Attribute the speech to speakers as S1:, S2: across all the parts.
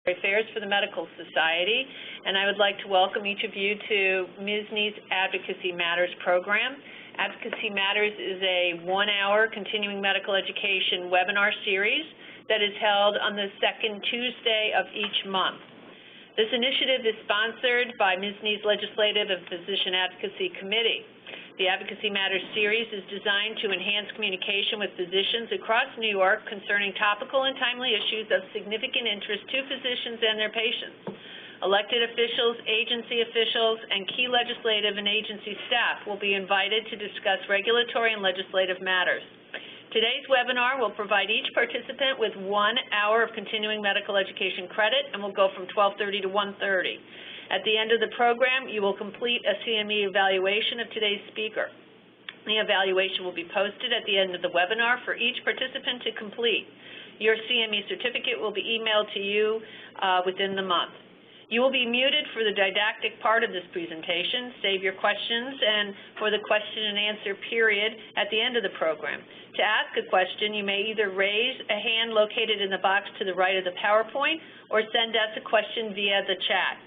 S1: Affairs for the Medical Society, and I would like to welcome each of you to MSNY's Advocacy Matters program. Advocacy Matters is a one-hour continuing medical education webinar series that is held on the second Tuesday of each month. This initiative is sponsored by MSNY's Legislative and Physician Advocacy Committee. The Advocacy Matters series is designed to enhance communication with physicians across New York concerning topical and timely issues of significant interest to physicians and their patients. Elected officials, agency officials, and key legislative and agency staff will be invited to discuss regulatory and legislative matters. Today's webinar will provide each participant with 1 hour of continuing medical education credit and will go from 12:30 to 1:30. At the end of the program, you will complete a CME evaluation of today's speaker. The evaluation will be posted at the end of the webinar for each participant to complete. Your CME certificate will be emailed to you within the month. You will be muted for the didactic part of this presentation. Save your questions and for the question and answer period at the end of the program. To ask a question, you may either raise a hand located in the box to the right of the PowerPoint or send us a question via the chat.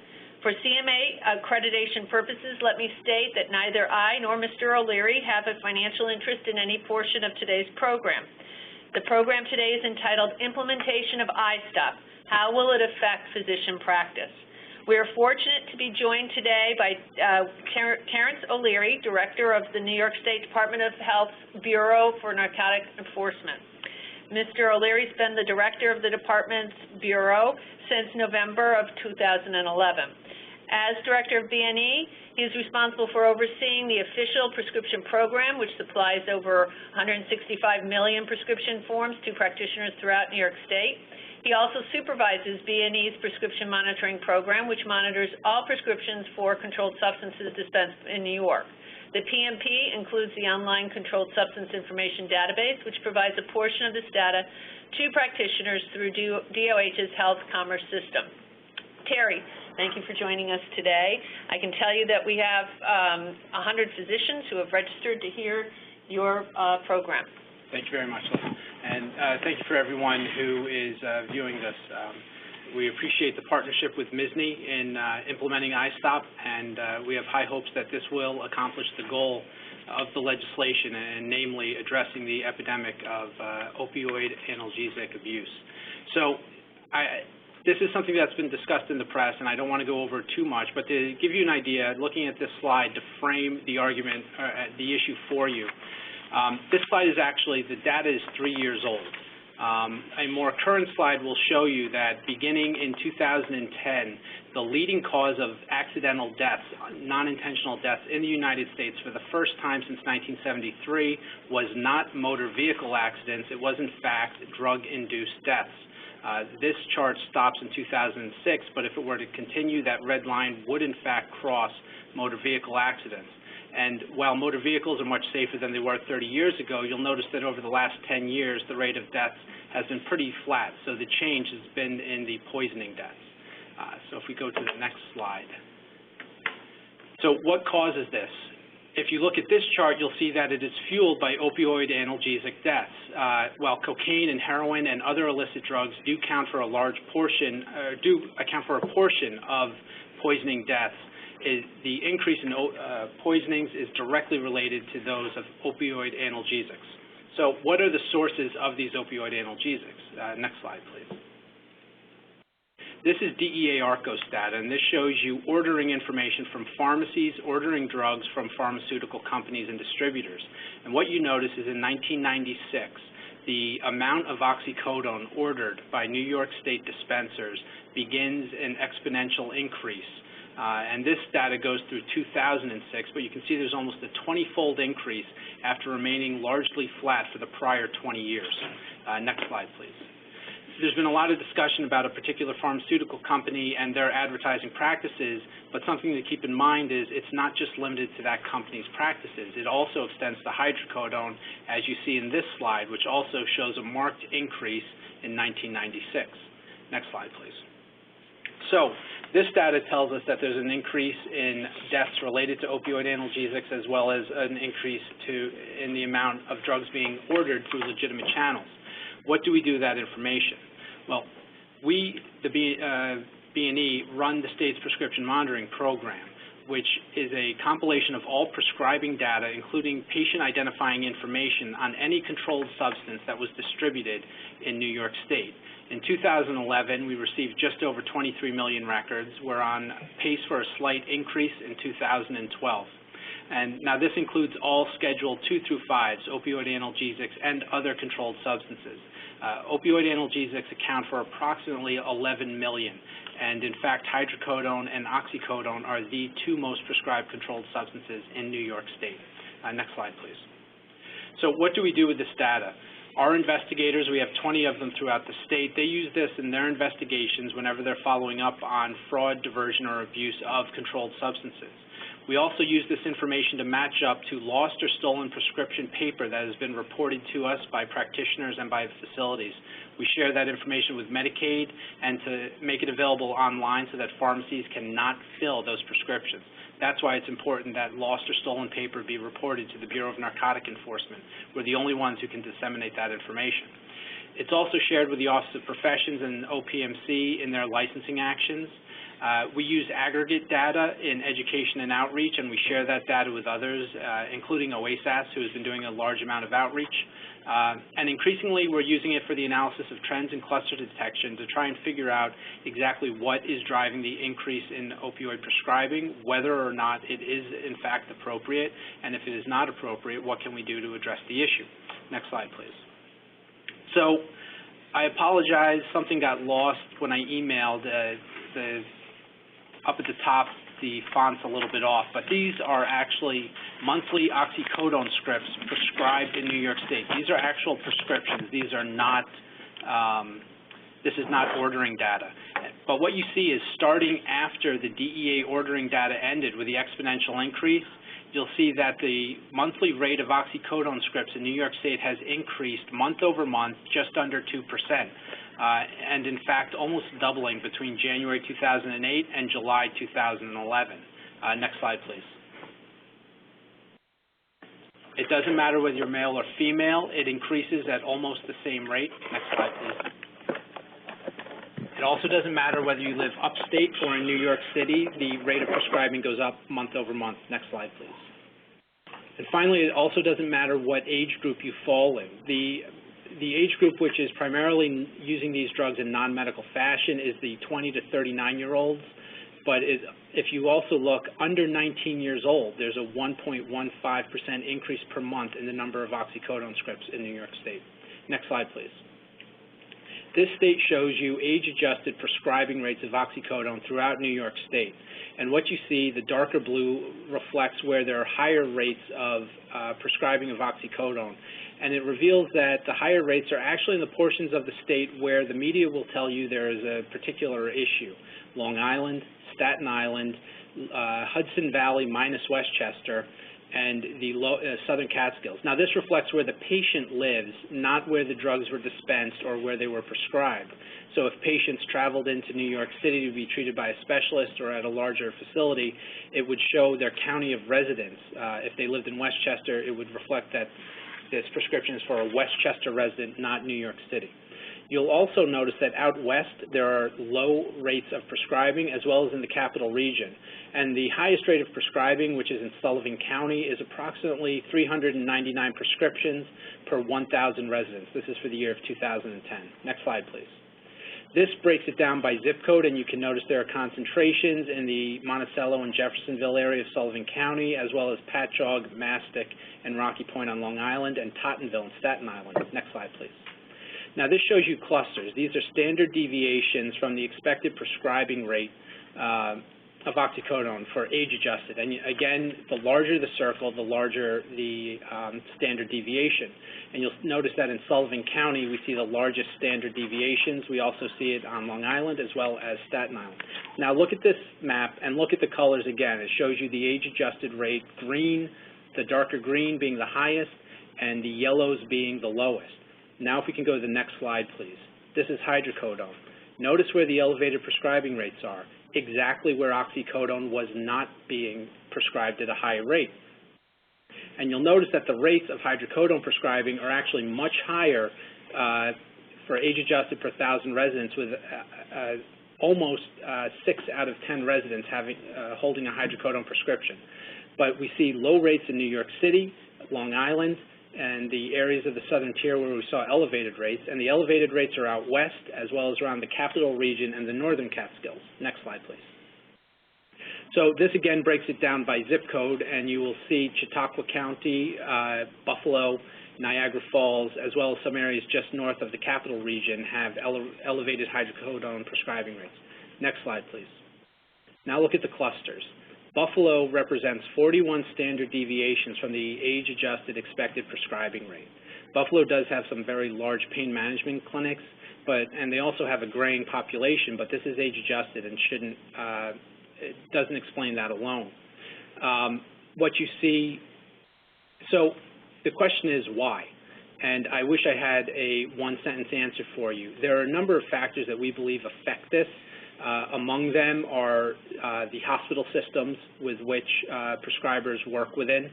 S1: For CMA accreditation purposes, let me state that neither I nor Mr. O'Leary have a financial interest in any portion of today's program. The program today is entitled Implementation of iStuff. How will it affect physician practice? We are fortunate to be joined today by Terence O'Leary, Director of the New York State Department of Health's Bureau for Narcotic Enforcement. Mr. O'Leary's been the director of the department's bureau since November of 2011. As director of BNE, he is responsible for overseeing the official prescription program, which supplies over 165 million prescription forms to practitioners throughout New York State. He also supervises BNE's prescription monitoring program, which monitors all prescriptions for controlled substances dispensed in New York. The PMP includes the Online Controlled Substance Information Database, which provides a portion of this data to practitioners through DOH's Health Commerce System. Terry, thank you for joining us today. I can tell you that we have 100 physicians who have registered to hear your program.
S2: Thank you very much, Liz. And thank you for everyone who is viewing this. We appreciate the partnership with MSNY in implementing iStop, and we have high hopes that this will accomplish the goal of the legislation, and namely addressing the epidemic of opioid analgesic abuse. So this is something that's been discussed in the press, and I don't want to go over too much, but to give you an idea, looking at this slide to frame the argument, the issue for you, this slide is actually, the data is 3 years old. A more current slide will show you that beginning in 2010, the leading cause of accidental deaths, non-intentional deaths in the United States for the first time since 1973 was not motor vehicle accidents. It was, in fact, drug-induced deaths. This chart stops in 2006, but if it were to continue, that red line would, in fact, cross motor vehicle accidents. And while motor vehicles are much safer than they were 30 years ago, you'll notice that over the last 10 years, the rate of deaths has been pretty flat. So the change has been in the poisoning deaths. So if we go to the next slide. So what causes this? If you look at this chart, you'll see that it is fueled by opioid analgesic deaths. While cocaine and heroin and other illicit drugs do account for a large portion, of poisoning deaths, the increase in poisonings is directly related to those of opioid analgesics. So what are the sources of these opioid analgesics? Next slide, please. This is DEA ARCOS data, and this shows you ordering information from pharmacies, ordering drugs from pharmaceutical companies and distributors. And what you notice is in 1996, the amount of oxycodone ordered by New York State dispensers begins an exponential increase. And this data goes through 2006, but you can see there's almost a 20-fold increase after remaining largely flat for the prior 20 years. Next slide, please. There's been a lot of discussion about a particular pharmaceutical company and their advertising practices, but something to keep in mind is it's not just limited to that company's practices. It also extends to hydrocodone, as you see in this slide, which also shows a marked increase in 1996. Next slide, please. So this data tells us that there's an increase in deaths related to opioid analgesics, as well as an increase in the amount of drugs being ordered through legitimate channels. What do we do with that information? Well, we the B&E run the state's prescription monitoring program, which is a compilation of all prescribing data, including patient-identifying information on any controlled substance that was distributed in New York State. In 2011, we received just over 23 million records. We're on pace for a slight increase in 2012. And now this includes all Schedule 2 through 5s, opioid analgesics, and other controlled substances. Opioid analgesics account for approximately 11 million. And in fact, hydrocodone and oxycodone are the two most prescribed controlled substances in New York State. Next slide, please. So what do we do with this data? Our investigators, we have 20 of them throughout the state, they use this in their investigations whenever they're following up on fraud, diversion, or abuse of controlled substances. We also use this information to match up to lost or stolen prescription paper that has been reported to us by practitioners and by facilities. We share that information with Medicaid and to make it available online so that pharmacies cannot fill those prescriptions. That's why it's important that lost or stolen paper be reported to the Bureau of Narcotic Enforcement. We're the only ones who can disseminate that information. It's also shared with the Office of Professions and OPMC in their licensing actions. We use aggregate data in education and outreach, and we share that data with others, including OASAS, who has been doing a large amount of outreach. And increasingly, we're using it for the analysis of trends and cluster detection to try and figure out exactly what is driving the increase in opioid prescribing, whether or not it is, in fact, appropriate, and if it is not appropriate, what can we do to address the issue. Next slide, please. So I apologize, something got lost when I emailed up at the top, the font's a little bit off, but these are actually monthly oxycodone scripts prescribed in New York State. These are actual prescriptions. These are not, this is not ordering data. But what you see is starting after the DEA ordering data ended with the exponential increase, you'll see that the monthly rate of oxycodone scripts in New York State has increased month over month just under 2%. And in fact, almost doubling between January 2008 and July 2011. Next slide, please. It doesn't matter whether you're male or female. It increases at almost the same rate. Next slide, please. It also doesn't matter whether you live upstate or in New York City. The rate of prescribing goes up month over month. Next slide, please. And finally, it also doesn't matter what age group you fall in. The age group which is primarily using these drugs in non-medical fashion is the 20 to 39-year-olds. But if you also look under 19 years old, there's a 1.15% increase per month in the number of oxycodone scripts in New York State. Next slide, please. This state shows you age-adjusted prescribing rates of oxycodone throughout New York State. And what you see, the darker blue, reflects where there are higher rates of prescribing of oxycodone. And it reveals that the higher rates are actually in the portions of the state where the media will tell you there is a particular issue. Long Island, Staten Island, Hudson Valley minus Westchester, and the Southern Catskills. Now, this reflects where the patient lives, not where the drugs were dispensed or where they were prescribed. So if patients traveled into New York City to be treated by a specialist or at a larger facility, it would show their county of residence. If they lived in Westchester, it would reflect that this prescription is for a Westchester resident, not New York City. You'll also notice that out west, there are low rates of prescribing as well as in the capital region. And the highest rate of prescribing, which is in Sullivan County, is approximately 399 prescriptions per 1,000 residents. This is for the year of 2010. Next slide, please. This breaks it down by zip code, and you can notice there are concentrations in the Monticello and Jeffersonville area of Sullivan County, as well as Patchogue, Mastic, and Rocky Point on Long Island, and Tottenville and Staten Island. Next slide, please. Now, this shows you clusters. These are standard deviations from the expected prescribing rate of oxycodone for age-adjusted. And again, the larger the circle, the larger the standard deviation. And you'll notice that in Sullivan County, we see the largest standard deviations. We also see it on Long Island as well as Staten Island. Now, look at this map and look at the colors again. It shows you the age-adjusted rate, green, the darker green being the highest, and the yellows being the lowest. Now, if we can go to the next slide, please. This is hydrocodone. Notice where the elevated prescribing rates are, exactly where oxycodone was not being prescribed at a high rate. And you'll notice that the rates of hydrocodone prescribing are actually much higher for age-adjusted per 1,000 residents, with almost 6 out of 10 residents holding a hydrocodone prescription. But we see low rates in New York City, Long Island, and the areas of the southern tier where we saw elevated rates. And the elevated rates are out west, as well as around the capital region and the northern Catskills. Next slide, please. So this again breaks it down by zip code, and you will see Chautauqua County, Buffalo, Niagara Falls, as well as some areas just north of the capital region have elevated hydrocodone prescribing rates. Next slide, please. Now look at the clusters. Buffalo represents 41 standard deviations from the age-adjusted expected prescribing rate. Buffalo does have some very large pain management clinics, and they also have a graying population, but this is age-adjusted and shouldn't, it doesn't explain that alone. What you see, so the question is why? And I wish I had a one-sentence answer for you. There are a number of factors that we believe affect this. Among them are the hospital systems with which prescribers work within.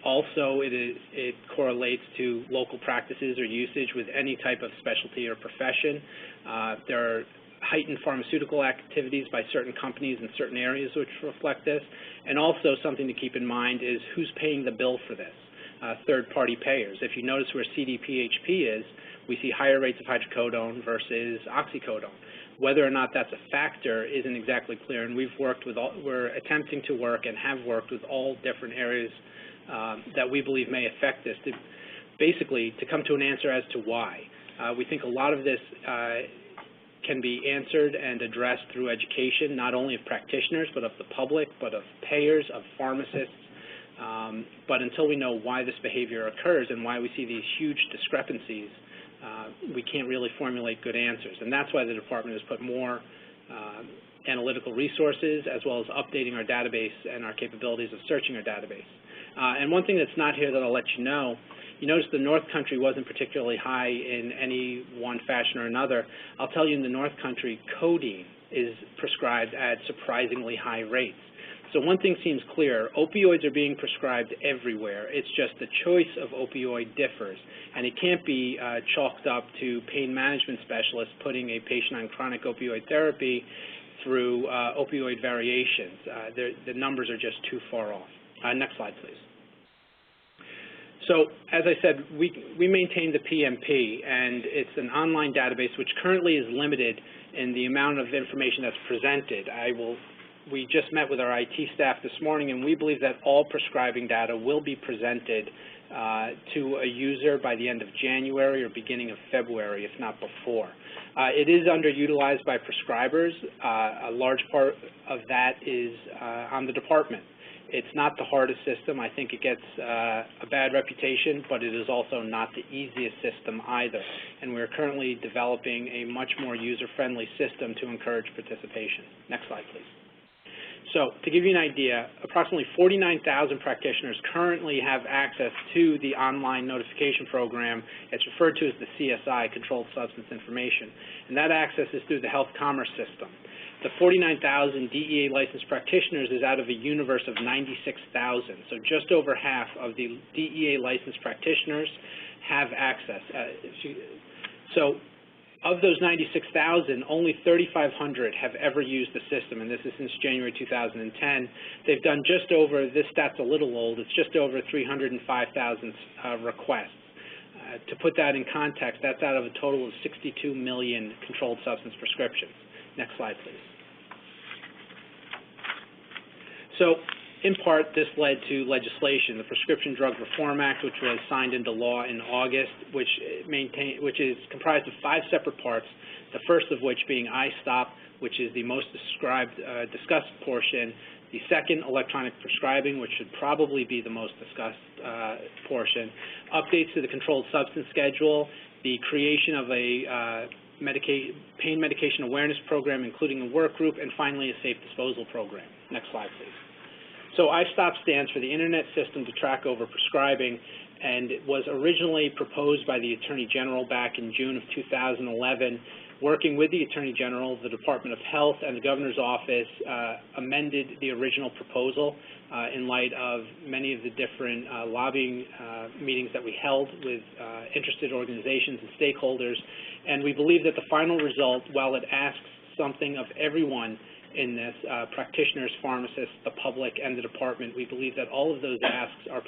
S2: Also, it correlates to local practices or usage with any type of specialty or profession. There are heightened pharmaceutical activities by certain companies in certain areas which reflect this. And also something to keep in mind is who's paying the bill for this. Third-party payers. If you notice where CDPHP is, we see higher rates of hydrocodone versus oxycodone. Whether or not that's a factor isn't exactly clear, and we're attempting to work and have worked with all different areas that we believe may affect this, basically to come to an answer as to why. We think a lot of this can be answered and addressed through education, not only of practitioners, but of the public, but of payers, of pharmacists. But until we know why this behavior occurs and why we see these huge discrepancies, we can't really formulate good answers. And that's why the department has put more analytical resources, as well as updating our database and our capabilities of searching our database. And one thing that's not here that I'll let you know, you notice the North Country wasn't particularly high in any one fashion or another. I'll tell you, in the North Country, codeine is prescribed at surprisingly high rates. So one thing seems clear, opioids are being prescribed everywhere. It's just the choice of opioid differs, and it can't be chalked up to pain management specialists putting a patient on chronic opioid therapy through opioid variations. The numbers are just too far off. Next slide, please. So, as I said, we maintain the PMP, and it's an online database which currently is limited in the amount of information that's presented. We just met with our IT staff this morning, and we believe that all prescribing data will be presented to a user by the end of January or beginning of February, if not before. It is underutilized by prescribers. A large part of that is on the department. It's not the hardest system. I think it gets a bad reputation, but it is also not the easiest system either. And we're currently developing a much more user-friendly system to encourage participation. Next slide, please. So to give you an idea, approximately 49,000 practitioners currently have access to the online notification program. It's referred to as the CSI, Controlled Substance Information, and that access is through the health commerce system. The 49,000 DEA licensed practitioners is out of a universe of 96,000, so just over half of the DEA licensed practitioners have access. So of those 96,000, only 3,500 have ever used the system, and this is since January 2010. They've done just over, this stat's a little old, it's just over 305,000 requests. To put that in context, that's out of a total of 62 million controlled substance prescriptions. Next slide, please. So, in part, this led to legislation, the Prescription Drug Reform Act, which was signed into law in August, which is comprised of 5 separate parts, the first of which being iStop, which is the most discussed portion, the second, electronic prescribing, which should probably be the most discussed portion, updates to the controlled substance schedule, the creation of a pain medication awareness program, including a work group, and finally a safe disposal program. Next slide, please. So iStop stands for the Internet System to Track Overprescribing, and it was originally proposed by the Attorney General back in June of 2011. Working with the Attorney General, the Department of Health, and the Governor's Office amended the original proposal in light of many of the different lobbying meetings that we held with interested organizations and stakeholders, And we believe that the final result, while it asks something of everyone in this, practitioners, pharmacists, the public, and the department, we believe that all of those asks are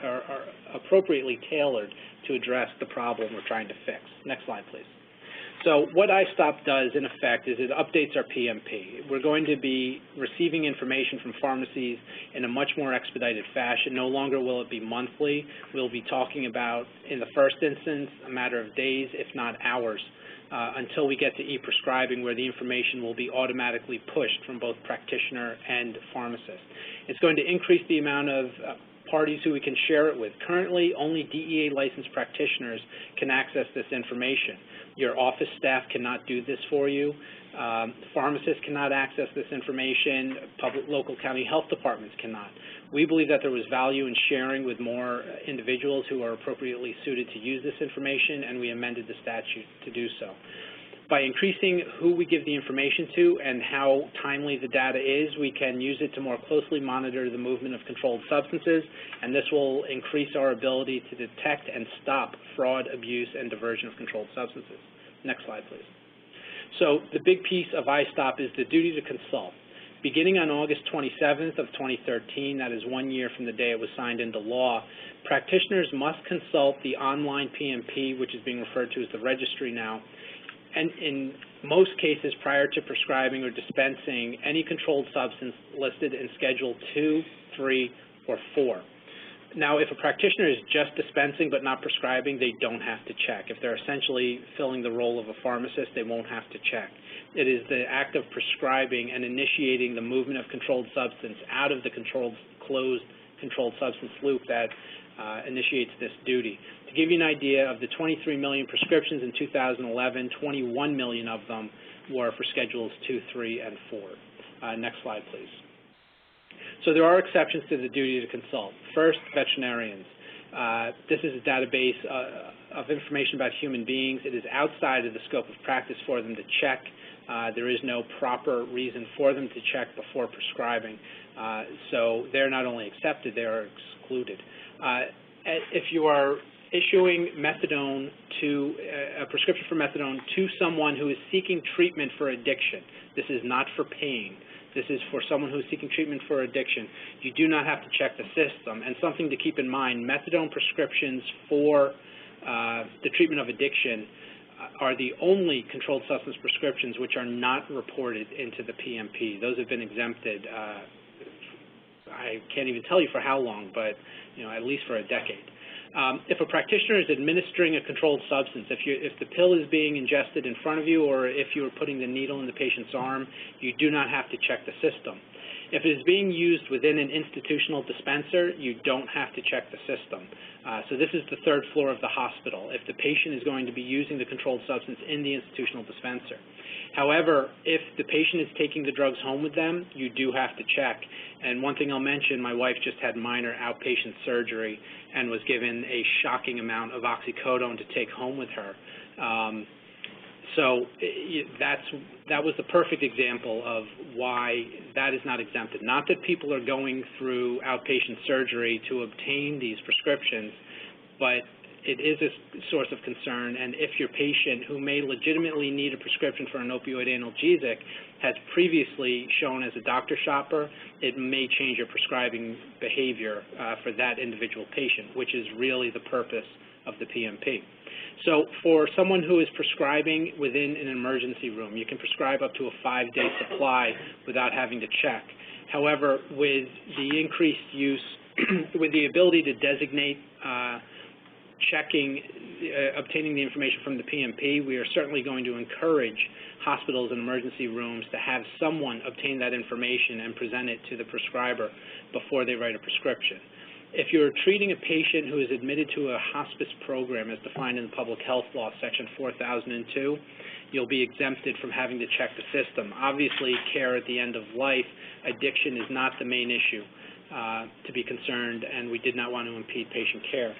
S2: are appropriately tailored to address the problem we're trying to fix. Next slide, please. So what iStop does, in effect, is it updates our PMP. We're going to be receiving information from pharmacies in a much more expedited fashion. No longer will it be monthly. We'll be talking about, in the first instance, a matter of days, if not hours, until we get to e-prescribing, where the information will be automatically pushed from both practitioner and pharmacist. It's going to increase the amount of parties who we can share it with. Currently, only DEA licensed practitioners can access this information. Your office staff cannot do this for you. Pharmacists cannot access this information. Public, local county health departments cannot. We believe that there was value in sharing with more individuals who are appropriately suited to use this information, and we amended the statute to do so. By increasing who we give the information to and how timely the data is, we can use it to more closely monitor the movement of controlled substances, and this will increase our ability to detect and stop fraud, abuse, and diversion of controlled substances. Next slide, please. So the big piece of iStop is the duty to consult. Beginning on August 27th of 2013, that is 1 year from the day it was signed into law, practitioners must consult the online PMP, which is being referred to as the registry now, and in most cases prior to prescribing or dispensing any controlled substance listed in Schedule 2, 3, or 4. Now, if a practitioner is just dispensing but not prescribing, they don't have to check. If they're essentially filling the role of a pharmacist, they won't have to check. It is the act of prescribing and initiating the movement of controlled substance out of the closed controlled substance loop that initiates this duty. To give you an idea of the 23 million prescriptions in 2011, 21 million of them were for Schedules 2, 3, and 4. Next slide, please. So there are exceptions to the duty to consult. First, veterinarians. This is a database of information about human beings. It is outside of the scope of practice for them to check. There is no proper reason for them to check before prescribing. So they're not only accepted, they are excluded. If you are issuing methadone a prescription for methadone to someone who is seeking treatment for addiction, this is not for pain. This is for someone who is seeking treatment for addiction. You do not have to check the system. And something to keep in mind, methadone prescriptions for the treatment of addiction are the only controlled substance prescriptions which are not reported into the PMP. Those have been exempted, I can't even tell you for how long, but at least for a decade. If a practitioner is administering a controlled substance, if the pill is being ingested in front of you or if you are putting the needle in the patient's arm, you do not have to check the system. If it is being used within an institutional dispenser, you don't have to check the system. So this is the third floor of the hospital, if the patient is going to be using the controlled substance in the institutional dispenser. However, if the patient is taking the drugs home with them, you do have to check. And one thing I'll mention, my wife just had minor outpatient surgery and was given a shocking amount of oxycodone to take home with her. So that was the perfect example of why that is not exempted. Not that people are going through outpatient surgery to obtain these prescriptions, but it is a source of concern, and if your patient who may legitimately need a prescription for an opioid analgesic has previously shown as a doctor shopper, it may change your prescribing behavior for that individual patient, which is really the purpose of the PMP. So for someone who is prescribing within an emergency room, you can prescribe up to a 5-day supply without having to check. However, with the increased use, with the ability to designate obtaining the information from the PMP, we are certainly going to encourage hospitals and emergency rooms to have someone obtain that information and present it to the prescriber before they write a prescription. If you're treating a patient who is admitted to a hospice program as defined in the Public Health Law, Section 4002, you'll be exempted from having to check the system. Obviously, care at the end of life, addiction is not the main issue to be concerned, and we did not want to impede patient care.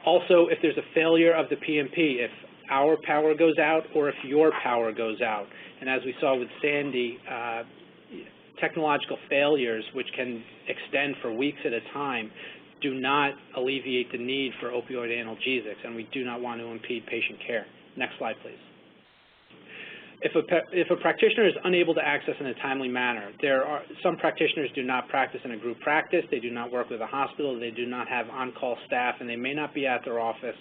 S2: Also, if there's a failure of the PMP, if our power goes out or if your power goes out, and as we saw with Sandy, technological failures, which can extend for weeks at a time, do not alleviate the need for opioid analgesics, and we do not want to impede patient care. Next slide, please. If a practitioner is unable to access in a timely manner, some practitioners do not practice in a group practice, they do not work with a hospital, they do not have on-call staff, and they may not be at their office.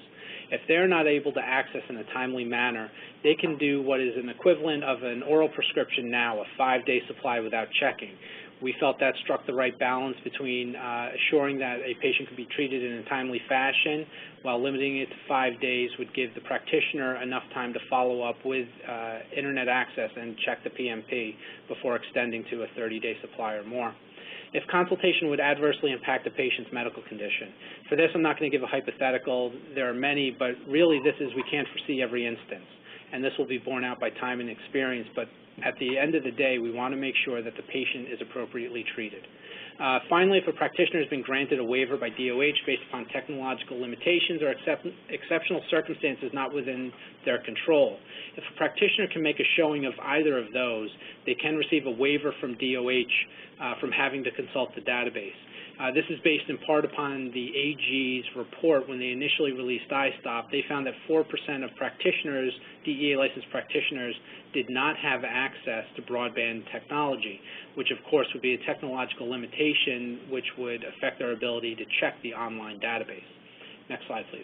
S2: If they're not able to access in a timely manner, they can do what is an equivalent of an oral prescription now, a 5-day supply without checking. We felt that struck the right balance between assuring that a patient could be treated in a timely fashion while limiting it to 5 days would give the practitioner enough time to follow up with internet access and check the PMP before extending to a 30-day supply or more. If consultation would adversely impact the patient's medical condition. For this, I'm not going to give a hypothetical. There are many, but really this is we can't foresee every instance, and this will be borne out by time and experience, but at the end of the day, we want to make sure that the patient is appropriately treated. Finally, if a practitioner has been granted a waiver by DOH based upon technological limitations or exceptional circumstances not within their control, if a practitioner can make a showing of either of those, they can receive a waiver from DOH from having to consult the database. This is based in part upon the AG's report when they initially released iStop. They found that 4% of practitioners, DEA licensed practitioners, did not have access to broadband technology, which of course would be a technological limitation which would affect their ability to check the online database. Next slide, please.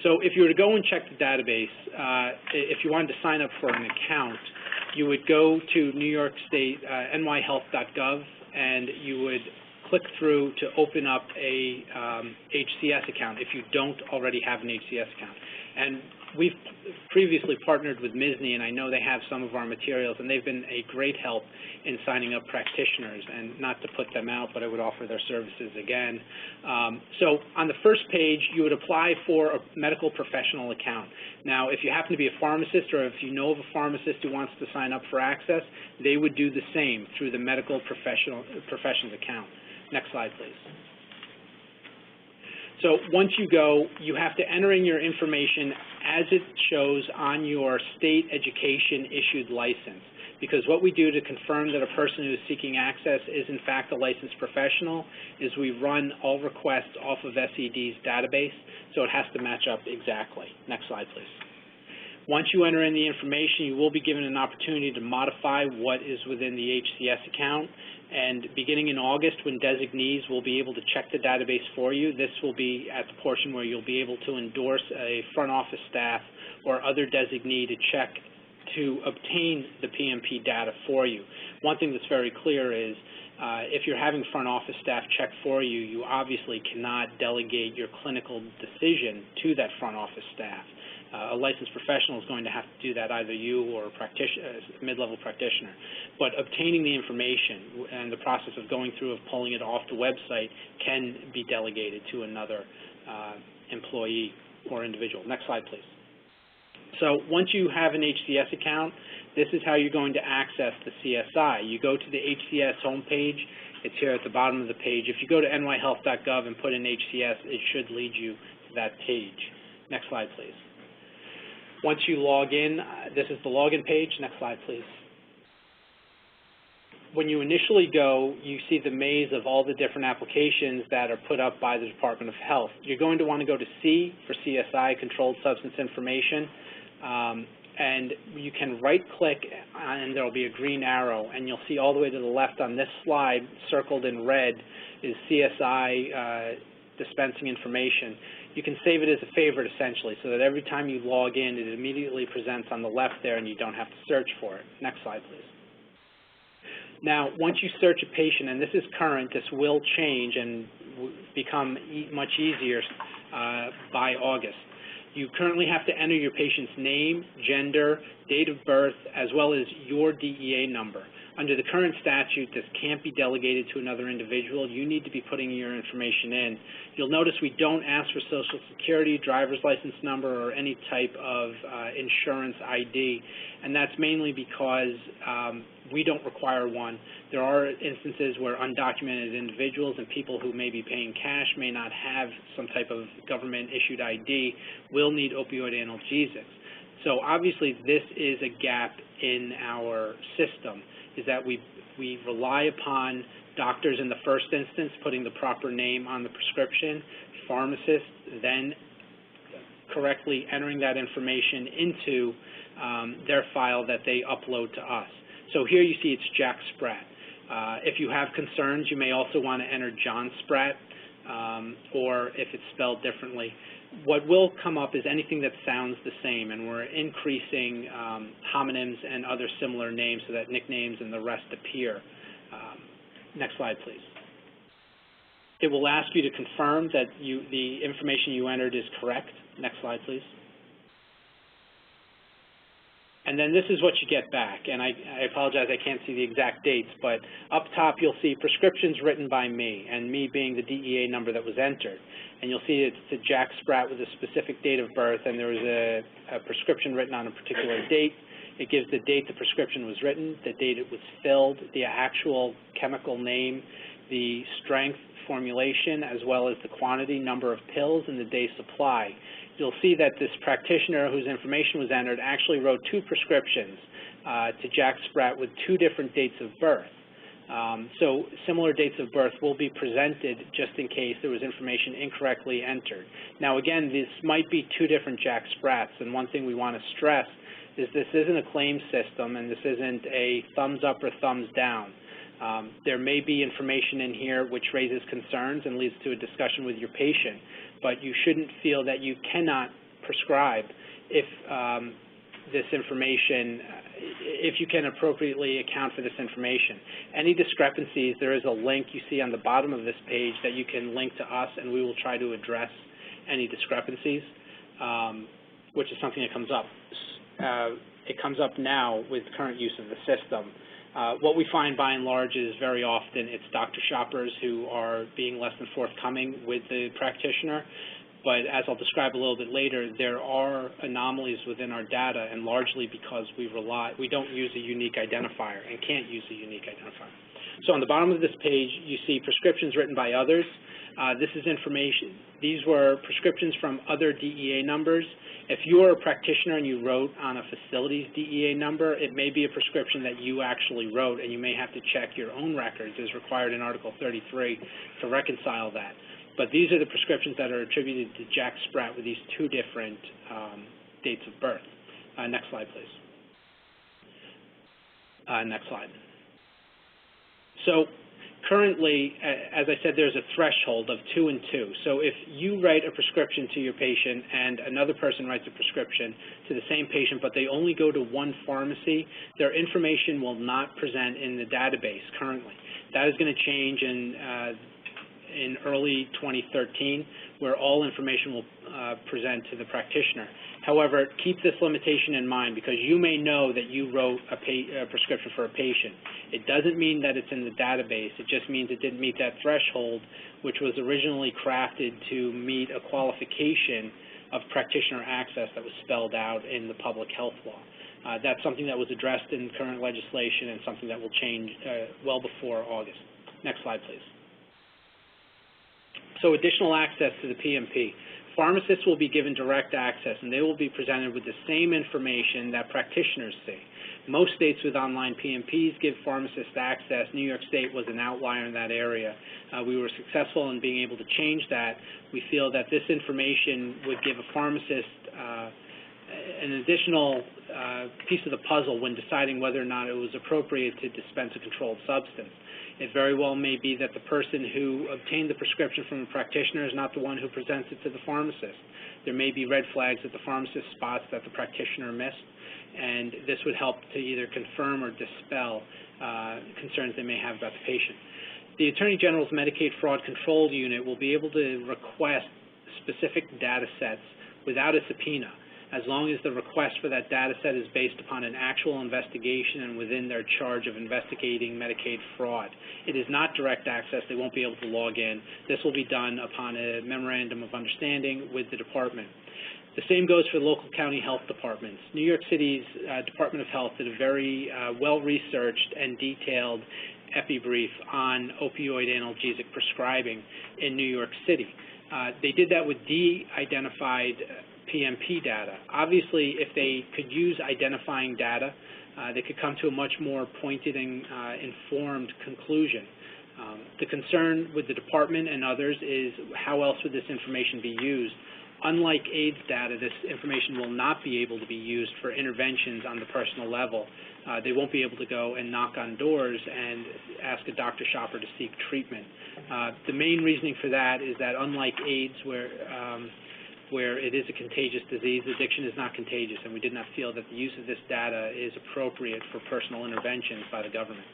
S2: So if you were to go and check the database, if you wanted to sign up for an account, you would go to New York State, nyhealth.gov, and you would click through to open up a HCS account if you don't already have an HCS account. And we've previously partnered with MSNY, and I know they have some of our materials, and they've been a great help in signing up practitioners. And not to put them out, but I would offer their services again. So on the first page, you would apply for a medical professional account. Now, if you happen to be a pharmacist, or if you know of a pharmacist who wants to sign up for access, they would do the same through the medical professionals account. Next slide, please. So once you go, you have to enter in your information as it shows on your state education-issued license, because what we do to confirm that a person who is seeking access is in fact a licensed professional is we run all requests off of SED's database, so it has to match up exactly. Next slide, please. Once you enter in the information, you will be given an opportunity to modify what is within the HCS account. And beginning in August, when designees will be able to check the database for you, this will be at the portion where you'll be able to endorse a front office staff or other designee to check to obtain the PMP data for you. One thing that's very clear is if you're having front office staff check for you, you obviously cannot delegate your clinical decision to that front office staff. A licensed professional is going to have to do that, either you or a mid-level practitioner. But obtaining the information and the process of going through of pulling it off the website can be delegated to another employee or individual. Next slide, please. So once you have an HCS account, this is how you're going to access the CSI. You go to the HCS homepage. It's here at the bottom of the page. If you go to nyhealth.gov and put in HCS, it should lead you to that page. Next slide, please. Once you log in, this is the login page. Next slide, please. When you initially go, you see the maze of all the different applications that are put up by the Department of Health. You're going to want to go to C for CSI, Controlled Substance Information, and you can right-click, and there will be a green arrow, and you'll see all the way to the left on this slide, circled in red, is CSI dispensing information. You can save it as a favorite, essentially, so that every time you log in, it immediately presents on the left there, and you don't have to search for it. Next slide, please. Now, once you search a patient, and this is current, this will change and become much easier by August. You currently have to enter your patient's name, gender, date of birth, as well as your DEA number. Under the current statute, this can't be delegated to another individual. You need to be putting your information in. You'll notice we don't ask for Social Security, driver's license number, or any type of insurance ID, and that's mainly because we don't require one. There are instances where undocumented individuals and people who may be paying cash may not have some type of government-issued ID will need opioid analgesics. So obviously this is a gap in our system, is that we rely upon doctors in the first instance putting the proper name on the prescription, pharmacists then correctly entering that information into their file that they upload to us. So here you see it's Jack Spratt. If you have concerns, you may also want to enter John Spratt, or if it's spelled differently. What will come up is anything that sounds the same, and we're increasing homonyms and other similar names so that nicknames and the rest appear. Next slide, please. It will ask you to confirm that the information you entered is correct. Next slide, please. And then this is what you get back. And I apologize, I can't see the exact dates, but up top you'll see prescriptions written by me, and me being the DEA number that was entered. And you'll see it's a Jack Spratt with a specific date of birth, and there was a prescription written on a particular date. It gives the date the prescription was written, the date it was filled, the actual chemical name, the strength, formulation, as well as the quantity, number of pills, and the day supply. You'll see that this practitioner whose information was entered actually wrote 2 prescriptions to Jack Spratt with 2 different dates of birth. So similar dates of birth will be presented just in case there was information incorrectly entered. Now again, this might be 2 different Jack Spratts, and one thing we want to stress is this isn't a claim system, and this isn't a thumbs up or thumbs down. There may be information in here which raises concerns and leads to a discussion with your patient, but you shouldn't feel that you cannot prescribe if this information, if you can appropriately account for this information. Any discrepancies, there is a link you see on the bottom of this page that you can link to us, and we will try to address any discrepancies, which is something that comes up. It comes up now with current use of the system. What we find by and large is very often it's doctor shoppers who are being less than forthcoming with the practitioner, but as I'll describe a little bit later, there are anomalies within our data, and largely because we don't use a unique identifier and can't use a unique identifier. So on the bottom of this page, you see prescriptions written by others. This is information. These were prescriptions from other DEA numbers. If you are a practitioner and you wrote on a facility's DEA number, it may be a prescription that you actually wrote, and you may have to check your own records as required in Article 33 to reconcile that. But these are the prescriptions that are attributed to Jack Spratt with these 2 different dates of birth. Next slide, please. Next slide. So currently, as I said, there's a threshold of 2 and 2. So if you write a prescription to your patient and another person writes a prescription to the same patient, but they only go to one pharmacy, their information will not present in the database currently. That is going to change in early 2013, where all information will present to the practitioner. However, keep this limitation in mind, because you may know that you wrote a prescription for a patient. It doesn't mean that it's in the database. It just means it didn't meet that threshold, which was originally crafted to meet a qualification of practitioner access that was spelled out in the public health law. That's something that was addressed in current legislation and something that will change well before August. Next slide, please. So additional access to the PMP. Pharmacists will be given direct access, and they will be presented with the same information that practitioners see. Most states with online PMPs give pharmacists access. New York State was an outlier in that area. We were successful in being able to change that. We feel that this information would give a pharmacist an additional piece of the puzzle when deciding whether or not it was appropriate to dispense a controlled substance. It very well may be that the person who obtained the prescription from a practitioner is not the one who presents it to the pharmacist. There may be red flags that the pharmacist spots that the practitioner missed, and this would help to either confirm or dispel concerns they may have about the patient. The Attorney General's Medicaid Fraud Control Unit will be able to request specific data sets without a subpoena, as long as the request for that data set is based upon an actual investigation and within their charge of investigating Medicaid fraud. It is not direct access. They won't be able to log in. This will be done upon a memorandum of understanding with the department. The same goes for local county health departments. New York City's Department of Health did a very well-researched and detailed epi-brief on opioid analgesic prescribing in New York City. They did that with de-identified PMP data. Obviously, if they could use identifying data, they could come to a much more pointed and informed conclusion. The concern with the department and others is how else would this information be used? Unlike AIDS data, this information will not be able to be used for interventions on the personal level. They won't be able to go and knock on doors and ask a doctor shopper to seek treatment. The main reasoning for that is that unlike AIDS, where it is a contagious disease, addiction is not contagious, and we did not feel that the use of this data is appropriate for personal interventions by the government.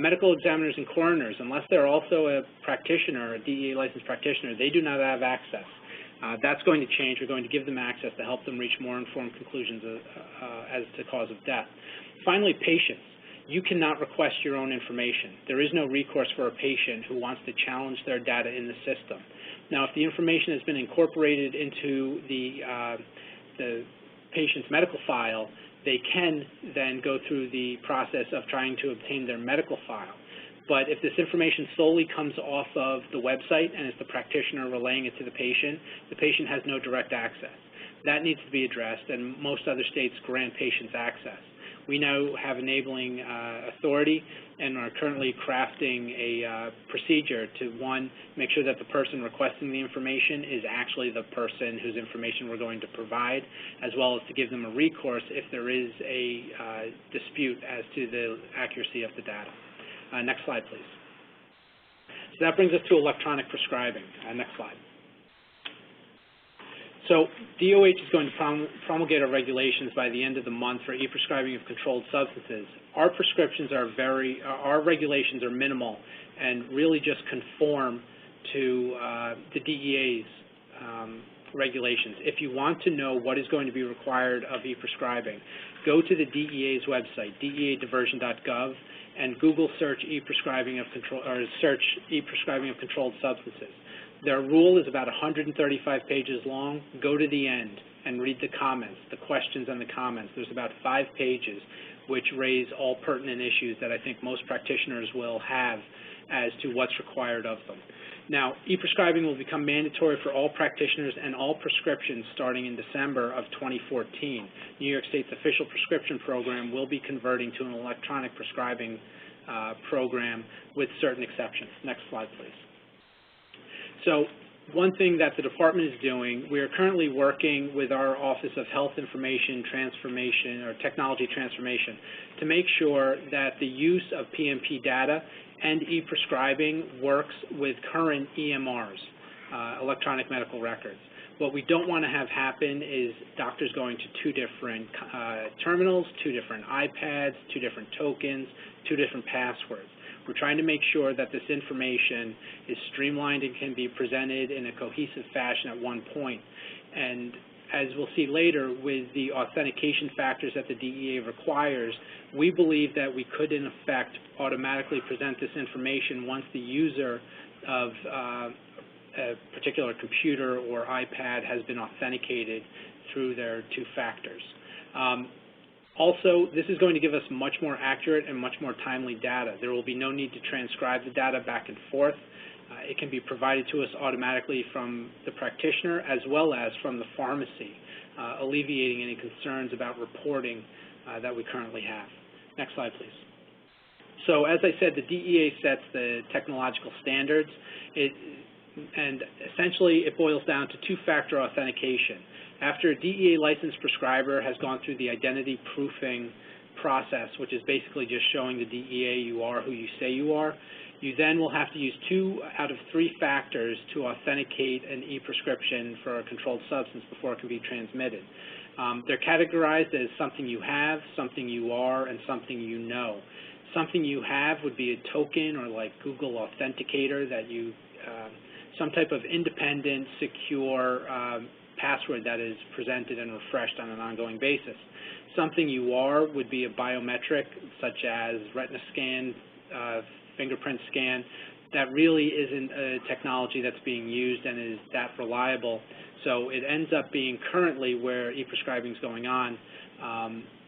S2: Medical examiners and coroners, unless they're also a practitioner, a DEA licensed practitioner, they do not have access. That's going to change. We're going to give them access to help them reach more informed conclusions as to cause of death. Finally, patients. You cannot request your own information. There is no recourse for a patient who wants to challenge their data in the system. Now, if the information has been incorporated into the patient's medical file, they can then go through the process of trying to obtain their medical file. But if this information solely comes off of the website and it's the practitioner relaying it to the patient has no direct access. That needs to be addressed, and most other states grant patients access. We now have enabling authority and are currently crafting a procedure to, one, make sure that the person requesting the information is actually the person whose information we're going to provide, as well as to give them a recourse if there is a dispute as to the accuracy of the data. Next slide, please. So that brings us to electronic prescribing. Next slide. So DOH is going to promulgate our regulations by the end of the month for e-prescribing of controlled substances. Our prescriptions are our regulations are minimal and really just conform to the DEA's regulations. If you want to know what is going to be required of e-prescribing, go to the DEA's website, deadiversion.gov, and Google search e-prescribing of controlled substances. Their rule is about 135 pages long. Go to the end and read the comments, the questions and the comments. There's about 5 pages which raise all pertinent issues that I think most practitioners will have as to what's required of them. Now, e-prescribing will become mandatory for all practitioners and all prescriptions starting in December of 2014. New York State's official prescription program will be converting to an electronic prescribing program with certain exceptions. Next slide, please. So one thing that the department is doing, we are currently working with our Office of Health Information Transformation or Technology Transformation to make sure that the use of PMP data and e-prescribing works with current EMRs, electronic medical records. What we don't want to have happen is doctors going to 2 different terminals, 2 different iPads, 2 different tokens, 2 different passwords. We're trying to make sure that this information is streamlined and can be presented in a cohesive fashion at one point. And as we'll see later, with the authentication factors that the DEA requires, we believe that we could, in effect, automatically present this information once the user of a particular computer or iPad has been authenticated through their 2 factors. Also, this is going to give us much more accurate and much more timely data. There will be no need to transcribe the data back and forth. It can be provided to us automatically from the practitioner as well as from the pharmacy, alleviating any concerns about reporting that we currently have. Next slide, please. So as I said, the DEA sets the technological standards, and essentially it boils down to 2-factor authentication. After a DEA licensed prescriber has gone through the identity proofing process, which is basically just showing the DEA you are who you say you are, you then will have to use 2 out of 3 factors to authenticate an e-prescription for a controlled substance before it can be transmitted. They're categorized as something you have, something you are, and something you know. Something you have would be a token or like Google Authenticator that you, some type of independent, secure password that is presented and refreshed on an ongoing basis. Something you are would be a biometric, such as retina scan, fingerprint scan. That really isn't a technology that's being used and is that reliable. So it ends up being currently where e-prescribing is going on,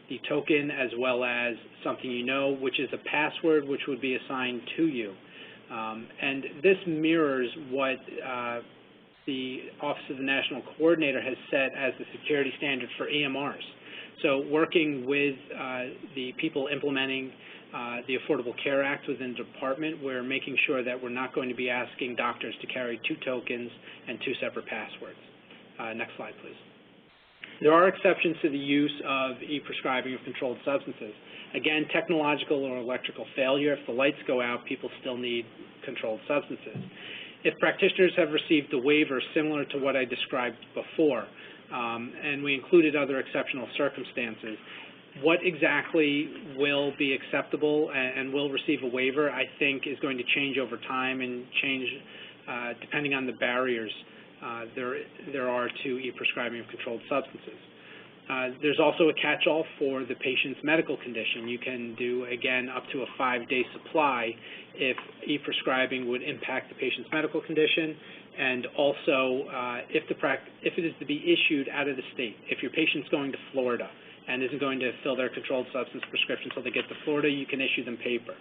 S2: the token as well as something you know, which is a password which would be assigned to you. And this mirrors what the Office of the National Coordinator has set as the security standard for EMRs. So working with the people implementing the Affordable Care Act within the department, we're making sure that we're not going to be asking doctors to carry 2 tokens and 2 separate passwords. Next slide, please. There are exceptions to the use of e-prescribing of controlled substances. Again, technological or electrical failure. If the lights go out, people still need controlled substances. If practitioners have received a waiver similar to what I described before, and we included other exceptional circumstances, what exactly will be acceptable and will receive a waiver, I think, is going to change over time and change depending on the barriers there are to e-prescribing of controlled substances. There's also a catch-all for the patient's medical condition. You can do, again, up to a 5-day supply if e-prescribing would impact the patient's medical condition, and also if it is to be issued out of the state. If your patient's going to Florida and isn't going to fill their controlled substance prescription until they get to Florida, you can issue them paper.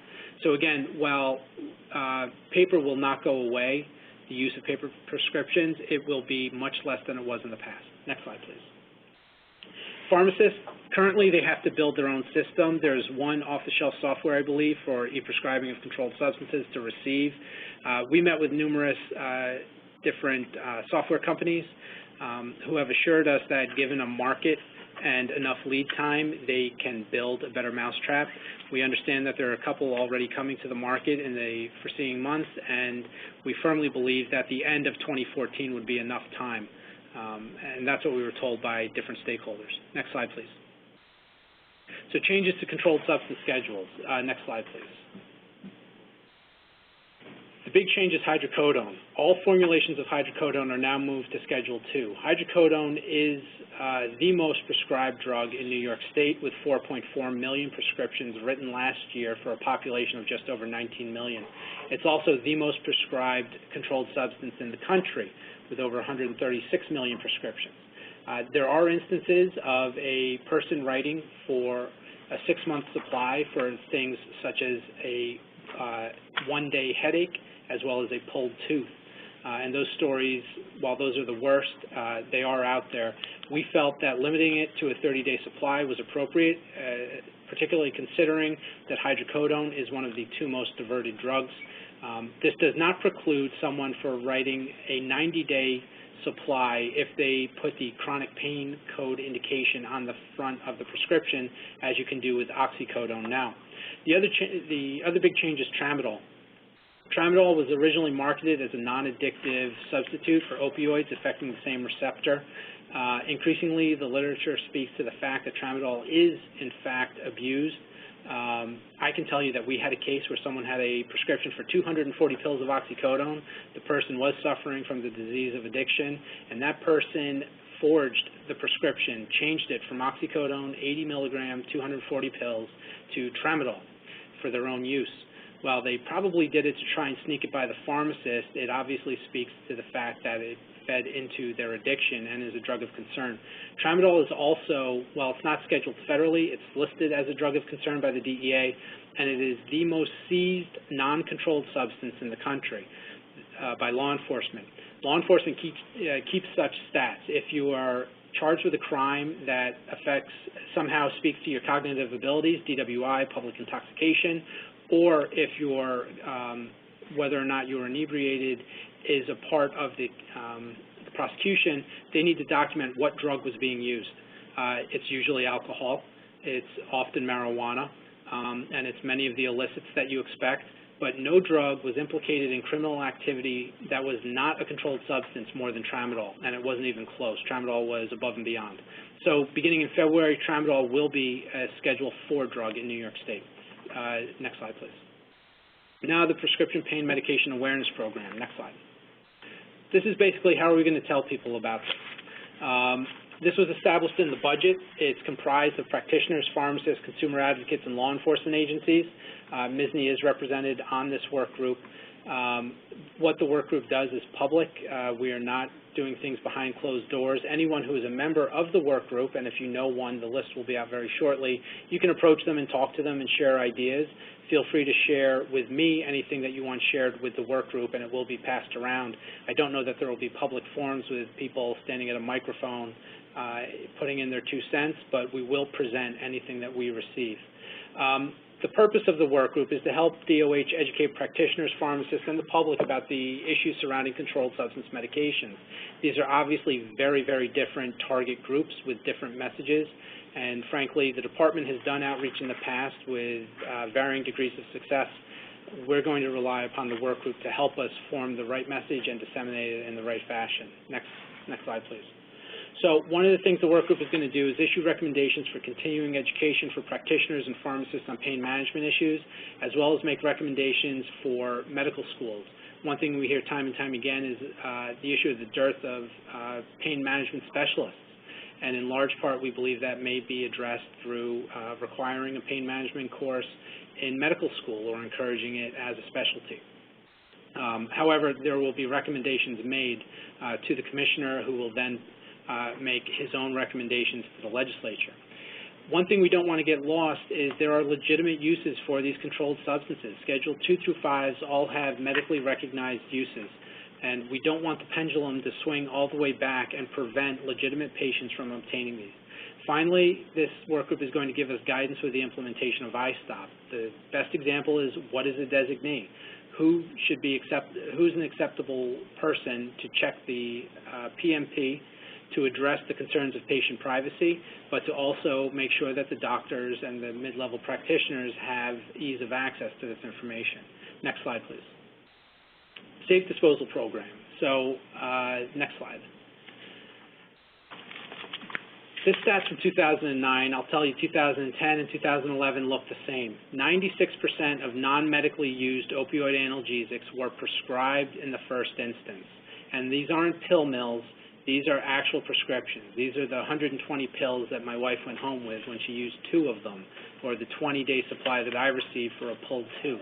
S2: So again, while paper will not go away, the use of paper prescriptions, it will be much less than it was in the past. Next slide, please. Pharmacists, currently they have to build their own system. There's one off-the-shelf software, I believe, for e-prescribing of controlled substances to receive. We met with numerous different software companies who have assured us that given a market and enough lead time, they can build a better mousetrap. We understand that there are a couple already coming to the market in the foreseeing months, and we firmly believe that the end of 2014 would be enough time. And that's what we were told by different stakeholders. Next slide, please. So changes to controlled substance schedules. Next slide, please. The big change is hydrocodone. All formulations of hydrocodone are now moved to Schedule 2. Hydrocodone is the most prescribed drug in New York State, with 4.4 million prescriptions written last year for a population of just over 19 million. It's also the most prescribed controlled substance in the country, with over 136 million prescriptions. There are instances of a person writing for a 6-month supply for things such as a one-day headache, as well as a pulled tooth. And those stories, while those are the worst, they are out there. We felt that limiting it to a 30-day supply was appropriate, particularly considering that hydrocodone is one of the 2 most diverted drugs. This does not preclude someone from writing a 90-day supply if they put the chronic pain code indication on the front of the prescription, as you can do with oxycodone now. The other big change is tramadol. Tramadol was originally marketed as a non-addictive substitute for opioids affecting the same receptor. Increasingly, the literature speaks to the fact that tramadol is, in fact, abused. I can tell you that we had a case where someone had a prescription for 240 pills of oxycodone. The person was suffering from the disease of addiction, and that person forged the prescription, changed it from oxycodone, 80 milligram, 240 pills, to tramadol for their own use. While they probably did it to try and sneak it by the pharmacist, it obviously speaks to the fact that it fed into their addiction and is a drug of concern. Tramadol is also, while it's not scheduled federally, it's listed as a drug of concern by the DEA, and it is the most seized non-controlled substance in the country by law enforcement. Law enforcement keeps such stats. If you are charged with a crime that somehow speaks to your cognitive abilities, DWI, public intoxication, or if your whether or not you're inebriated is a part of the prosecution, they need to document what drug was being used. It's usually alcohol, it's often marijuana, and it's many of the illicits that you expect, but no drug was implicated in criminal activity that was not a controlled substance more than tramadol, and it wasn't even close. Tramadol was above and beyond. So beginning in February, tramadol will be a Schedule 4 drug in New York State. Next slide, please. Now the Prescription Pain Medication Awareness Program. Next slide. This is basically how are we going to tell people about this. This was established in the budget. It's comprised of practitioners, pharmacists, consumer advocates, and law enforcement agencies. MSNY is represented on this work group. What the work group does is public. We are not doing things behind closed doors. Anyone who is a member of the work group, and if you know one, the list will be out very shortly, you can approach them and talk to them and share ideas. Feel free to share with me anything that you want shared with the work group, and it will be passed around. I don't know that there will be public forums with people standing at a microphone putting in their 2 cents, but we will present anything that we receive. the purpose of the work group is to help DOH educate practitioners, pharmacists, and the public about the issues surrounding controlled substance medications. These are obviously very, very different target groups with different messages, and frankly, the department has done outreach in the past with varying degrees of success. We're going to rely upon the work group to help us form the right message and disseminate it in the right fashion. Next slide, please. So one of the things the work group is going to do is issue recommendations for continuing education for practitioners and pharmacists on pain management issues, as well as make recommendations for medical schools. One thing we hear time and time again is the issue of the dearth of pain management specialists. And in large part, we believe that may be addressed through requiring a pain management course in medical school or encouraging it as a specialty. However, there will be recommendations made to the commissioner, who will then make his own recommendations to the legislature. One thing we don't want to get lost is there are legitimate uses for these controlled substances. Schedule 2 through 5s all have medically recognized uses, and we don't want the pendulum to swing all the way back and prevent legitimate patients from obtaining these. Finally, this work group is going to give us guidance with the implementation of iStop. The best example is, what is a designee? Who's an acceptable person to check the PMP to address the concerns of patient privacy, but to also make sure that the doctors and the mid-level practitioners have ease of access to this information. Next slide, please. Safe disposal program. So next slide. This stats from 2009. I'll tell you 2010 and 2011 look the same. 96% of non-medically used opioid analgesics were prescribed in the first instance. And these aren't pill mills. These are actual prescriptions. These are the 120 pills that my wife went home with when she used 2 of them, or the 20-day supply that I received for a pulled tooth.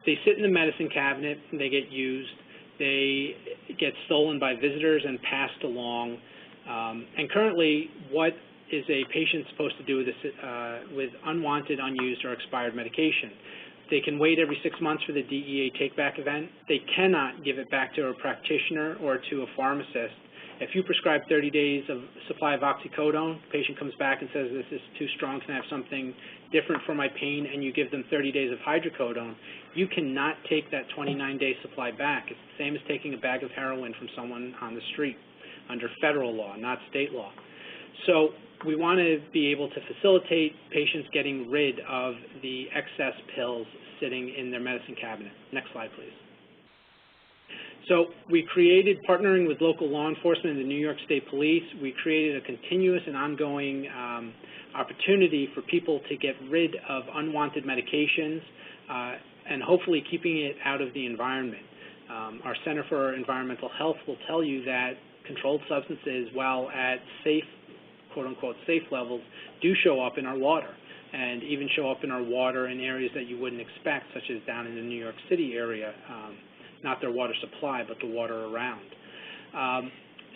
S2: They sit in the medicine cabinet, and they get used. They get stolen by visitors and passed along. And currently, what is a patient supposed to do with, with unwanted, unused, or expired medication? They can wait every 6 months for the DEA take-back event. They cannot give it back to a practitioner or to a pharmacist. If you prescribe 30 days of supply of oxycodone, the patient comes back and says, this is too strong, can I have something different for my pain, and you give them 30 days of hydrocodone, you cannot take that 29-day supply back. It's the same as taking a bag of heroin from someone on the street under federal law, not state law. So we want to be able to facilitate patients getting rid of the excess pills sitting in their medicine cabinet. Next slide, please. So we created, partnering with local law enforcement and the New York State Police, we created a continuous and ongoing opportunity for people to get rid of unwanted medications and hopefully keeping it out of the environment. Our Center for Environmental Health will tell you that controlled substances, while at safe, quote-unquote, safe levels, do show up in our water, and even show up in our water in areas that you wouldn't expect, such as down in the New York City area. Not their water supply, but the water around.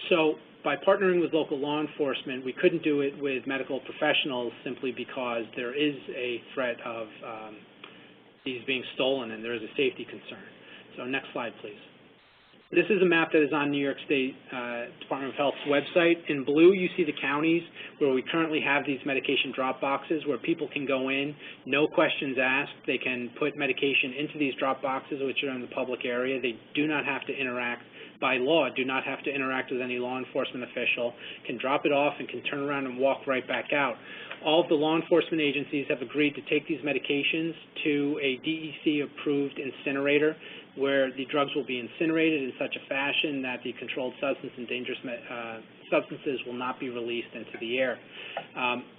S2: So by partnering with local law enforcement, we couldn't do it with medical professionals simply because there is a threat of these being stolen, and there is a safety concern. So next slide, please. This is a map that is on New York State Department of Health's website. In blue, you see the counties where we currently have these medication drop boxes where people can go in, no questions asked. They can put medication into these drop boxes, which are in the public area. They do not have to interact, by law, do not have to interact with any law enforcement official, can drop it off and can turn around and walk right back out. All of the law enforcement agencies have agreed to take these medications to a DEC-approved incinerator, where the drugs will be incinerated in such a fashion that the controlled substance and dangerous substances will not be released into the air.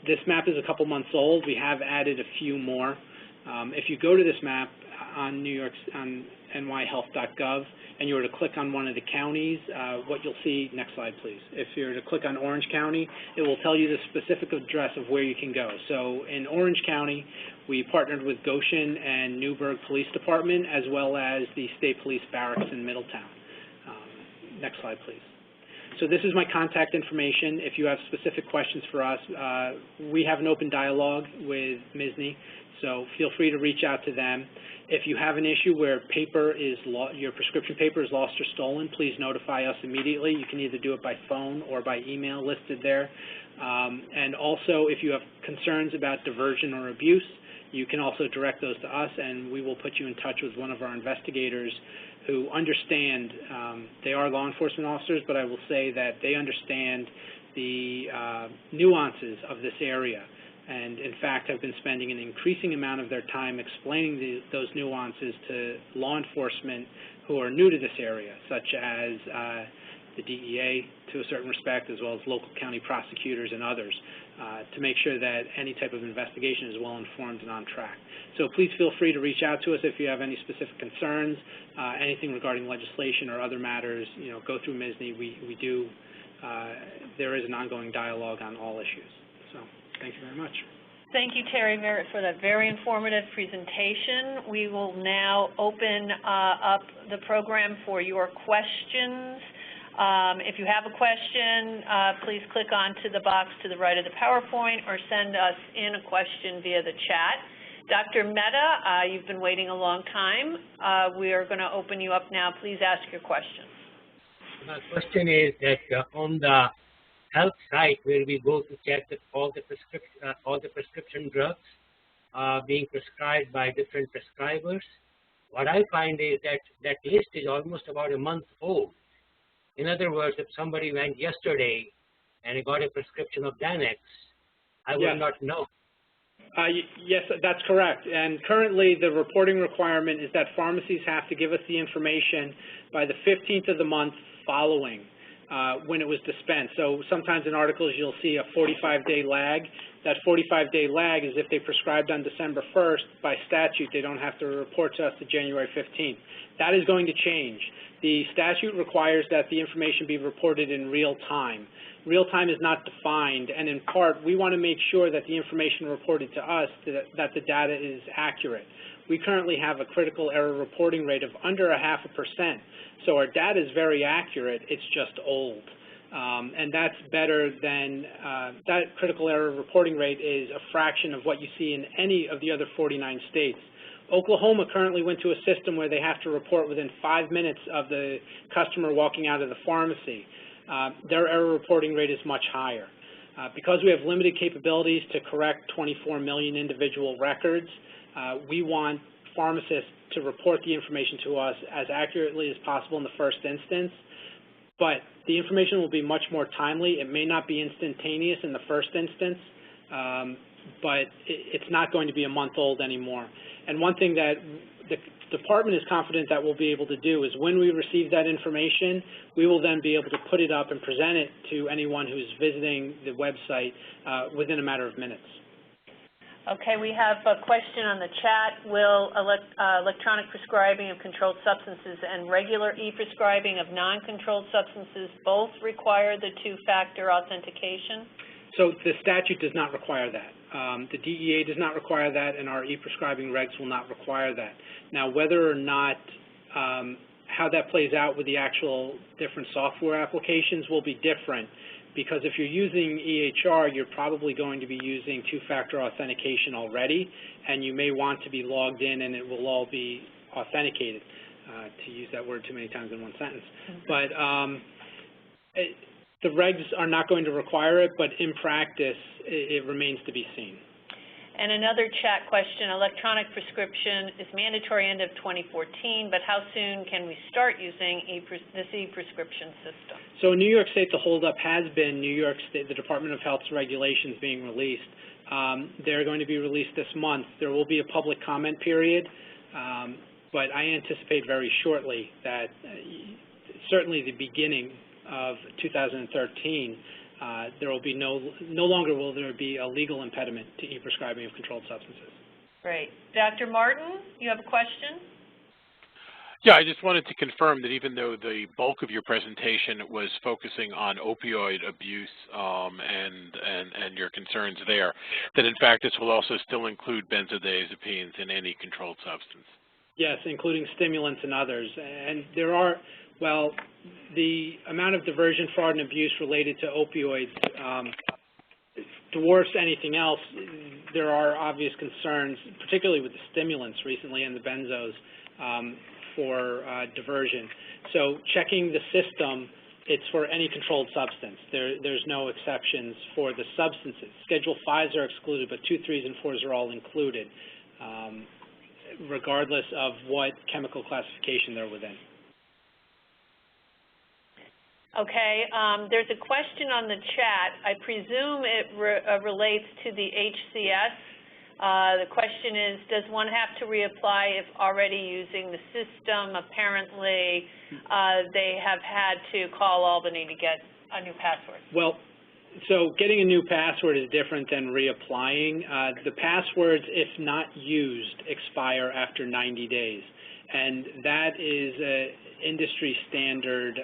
S2: This map is a couple months old. We have added a few more. If you go to this map on nyhealth.gov and you were to click on one of the counties, what you'll see, next slide please. If you were to click on Orange County, it will tell you the specific address of where you can go. So in Orange County, we partnered with Goshen and Newburgh Police Department, as well as the State Police Barracks in Middletown. Next slide please. So this is my contact information. If you have specific questions for us, we have an open dialogue with MSNY, so feel free to reach out to them. If you have an issue where your prescription paper is lost or stolen, please notify us immediately. You can either do it by phone or by email listed there. And also, if you have concerns about diversion or abuse, you can also direct those to us, and we will put you in touch with one of our investigators who understand. They are law enforcement officers, but I will say that they understand the nuances of this area, and in fact have been spending an increasing amount of their time explaining those nuances to law enforcement who are new to this area, such as the DEA to a certain respect, as well as local county prosecutors and others, to make sure that any type of investigation is well informed and on track. So please feel free to reach out to us if you have any specific concerns, anything regarding legislation or other matters. Go through MSNY. We do. There is an ongoing dialogue on all issues. So thank you very much.
S1: Thank you, Terry, for that very informative presentation. We will now open up the program for your questions. If you have a question, please click onto the box to the right of the PowerPoint or send us in a question via the chat. Dr. Mehta, you've been waiting a long time. We are going to open you up now. Please ask your question.
S3: My question is that on the health site where we go to check that all the prescription drugs being prescribed by different prescribers, what I find is that list is almost about a month old. In other words, if somebody went yesterday and got a prescription of Xanax, I would not know.
S2: Yes, that's correct. And currently, the reporting requirement is that pharmacies have to give us the information by the 15th of the month following when it was dispensed. So sometimes in articles, you'll see a 45-day lag. That 45-day lag is if they prescribed on December 1st, by statute, they don't have to report to us to January 15th. That is going to change. The statute requires that the information be reported in real time. Real time is not defined, and in part, we want to make sure that the information reported to us, that the data is accurate. We currently have a critical error reporting rate of under 0.5%, so our data is very accurate, it's just old. And that's better than, that critical error reporting rate is a fraction of what you see in any of the other 49 states. Oklahoma currently went to a system where they have to report within 5 minutes of the customer walking out of the pharmacy. Their error reporting rate is much higher. Because we have limited capabilities to correct 24 million individual records, we want pharmacists to report the information to us as accurately as possible in the first instance, but the information will be much more timely. It may not be instantaneous in the first instance, but it's not going to be a month old anymore. And one thing that the department is confident that we'll be able to do is when we receive that information, we will then be able to put it up and present it to anyone who's visiting the website within a matter of minutes.
S1: Okay, we have a question on the chat. Will electronic prescribing of controlled substances and regular e-prescribing of non-controlled substances both require the two-factor authentication?
S2: So the statute does not require that. The DEA does not require that, and our e-prescribing regs will not require that. Now, whether or not how that plays out with the actual different software applications will be different, because if you're using EHR, you're probably going to be using two-factor authentication already, and you may want to be logged in and it will all be authenticated, to use that word too many times in one sentence. But the regs are not going to require it, but in practice, it remains to be seen.
S1: And another chat question, electronic prescription is mandatory end of 2014, but how soon can we start using this e-prescription system?
S2: So in New York State, the holdup has been New York State, the Department of Health's regulations being released. They're going to be released this month. There will be a public comment period, but I anticipate very shortly that certainly the beginning of 2013, there will be no longer will there be a legal impediment to e-prescribing of controlled substances.
S1: Great. Dr. Martin, you have a question?
S4: Yeah, I just wanted to confirm that even though the bulk of your presentation was focusing on opioid abuse and your concerns there, that in fact this will also still include benzodiazepines in any controlled substance.
S2: Yes, including stimulants and others. And there are, well, the amount of diversion, fraud, and abuse related to opioids dwarfs anything else. There are obvious concerns, particularly with the stimulants recently and the benzos, for diversion. So checking the system, it's for any controlled substance. There's no exceptions for the substances. Schedule 5s are excluded, but 2, 3s, and 4s are all included. regardless of what chemical classification they're within.
S1: Okay, there's a question on the chat. I presume it relates to the HCS. The question is, does one have to reapply if already using the system? Apparently, they have had to call Albany to get a new password.
S2: Well, so getting a new password is different than reapplying. The passwords, if not used, expire after 90 days. And that is an industry standard.